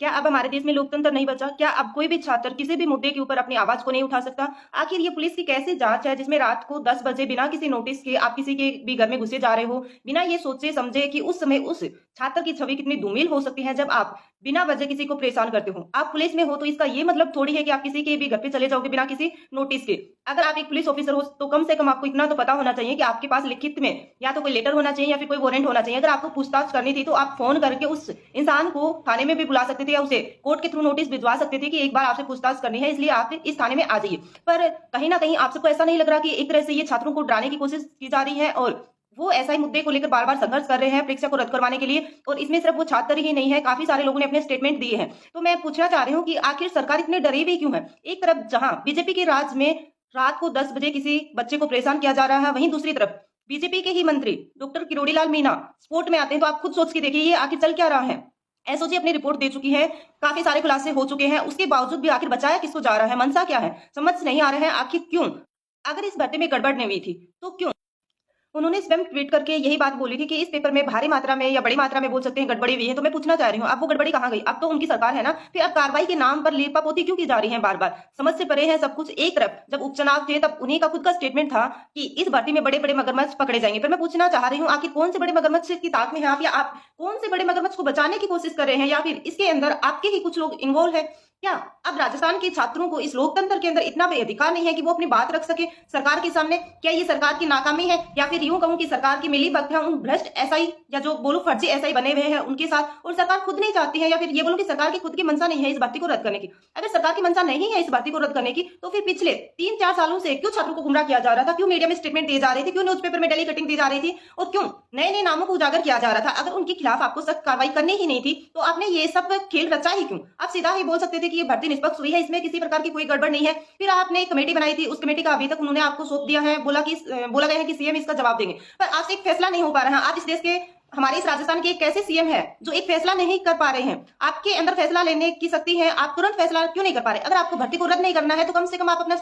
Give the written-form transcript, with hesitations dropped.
क्या अब हमारे देश में लोकतंत्र नहीं बचा? क्या अब कोई भी छात्र किसी भी मुद्दे के ऊपर अपनी आवाज को नहीं उठा सकता? आखिर ये पुलिस की कैसी जांच है जिसमें रात को 10 बजे बिना किसी नोटिस के आप किसी के भी घर में घुसे जा रहे हो, बिना ये सोचे समझे कि उस समय उस छात्र की छवि कितनी धूमिल हो सकती है जब आप बिना वजह किसी को परेशान करते हो। आप पुलिस में हो तो इसका ये मतलब थोड़ी है कि आप किसी के भी घर पे चले जाओगे बिना किसी नोटिस के। अगर आप एक पुलिस ऑफिसर हो तो कम से कम आपको इतना तो पता होना चाहिए कि आपके पास लिखित में या तो कोई लेटर होना चाहिए या फिर कोई वारंट होना चाहिए। अगर आपको पूछताछ करनी थी तो आप फोन करके उस इंसान को थाने में भी बुला सकते थे या उसे कोर्ट के थ्रू नोटिस भिजवा सकते थे कि एक बार आपसे पूछताछ करनी है, इसलिए आप इस थाने में आ जाइए। पर कहीं ना कहीं आप सबको ऐसा नहीं लग रहा कि एक तरह से ये छात्रों को डराने की कोशिश की जा रही है और वो ऐसा ही मुद्दे को लेकर बार बार संघर्ष कर रहे हैं परीक्षा को रद्द करवाने के लिए। और इसमें सिर्फ वो छात्र ही नहीं है, काफी सारे लोगों ने अपने स्टेटमेंट दिए हैं। तो मैं पूछना चाह रही हूँ कि आखिर सरकार इतने डरी हुई क्यों है? एक तरफ जहां बीजेपी के राज में रात को 10 बजे किसी बच्चे को परेशान किया जा रहा है, वहीं दूसरी तरफ बीजेपी के ही मंत्री डॉक्टर किरोड़ी लाल मीणा स्पोर्ट में आते हैं। तो आप खुद सोच के देखिए ये आखिर चल क्या रहा है। एसओजी अपनी रिपोर्ट दे चुकी है, काफी सारे खुलासे हो चुके हैं, उसके बावजूद भी आखिर बचाया किसको जा रहा है? मंशा क्या है? समझ नहीं आ रहा है आखिर क्यों? अगर इस भर्ती में गड़बड़ नहीं हुई थी तो क्यों? उन्होंने स्वयं ट्वीट करके यही बात बोली थी कि इस पेपर में भारी मात्रा में या बड़ी मात्रा में बोल सकते हैं गड़बड़ी हुई है। तो मैं पूछना चाह रही हूँ अब वो गड़बड़ी कहाँ गई? अब तो उनकी सरकार है ना, फिर अब कार्रवाई के नाम पर लीपापोती क्यों की जा रही है बार बार? समझ से परे है सब कुछ। एक तरफ जब उपचुनाव थे तब उन्हीं का खुद का स्टेटमेंट था कि इस भर्ती में बड़े बड़े मगरमच्छ पकड़े जाएंगे। पर मैं पूछना चाह रही हूँ आखिर कौन से बड़े मगरमच्छ की ताक में है आप, या आप कौन से बड़े मगरमच्छ को बचाने की कोशिश कर रहे हैं, या फिर इसके अंदर आपके ही कुछ लोग इन्वॉल्व है? क्या अब राजस्थान के छात्रों को इस लोकतंत्र के अंदर इतना भी अधिकार नहीं है कि वो अपनी बात रख सके सरकार के सामने? क्या ये सरकार की नाकामी है, या फिर यूं कहूं कि सरकार की मिली भगत है उन भ्रष्ट एसआई या जो बोलो फर्जी एसआई बने हुए हैं उनके साथ, और सरकार खुद नहीं चाहती है? या फिर ये बोलो कि सरकार की खुद की मंशा नहीं है इस भर्ती को रद्द करने की? अगर सरकार की मंशा नहीं है इस भर्ती को रद्द करने की तो फिर पिछले 3-4 सालों से क्यों छात्रों को गुमराह किया जा रहा था? क्यों मीडिया में स्टेटमेंट दिए जा रहे थे? क्यों न्यूज़पेपर में डेली कटिंग दी जा रही थी? और क्यों नए नए नामों को उजागर किया जा रहा था? अगर उनके खिलाफ आपको सख्त कार्रवाई करनी ही नहीं थी तो आपने ये सब खेल रचा ही क्यों? आप सीधा ही बोल सकते थे कि ये भर्ती निष्पक्ष हुई है, इसमें किसी प्रकार की कोई गड़बड़ नहीं है। फिर आपने एक कमेटी बनाई थी, उस कमेटी का अभी तक उन्होंने आपको सौंप दिया है, बोला गया है कि सीएम इसका जवाब देंगे, पर आपसे एक फैसला नहीं हो पा रहा है। आप इस देश के हमारे इस राजस्थान के एक ऐसे सीएम है जो एक फैसला नहीं कर पा रहे हैं। आपके अंदर फैसला लेने की शक्ति है, आप तुरंत फैसला क्यों नहीं कर पा रहे? अगर आपको भर्ती को रद्द नहीं करना है तो कम से कम आप अपना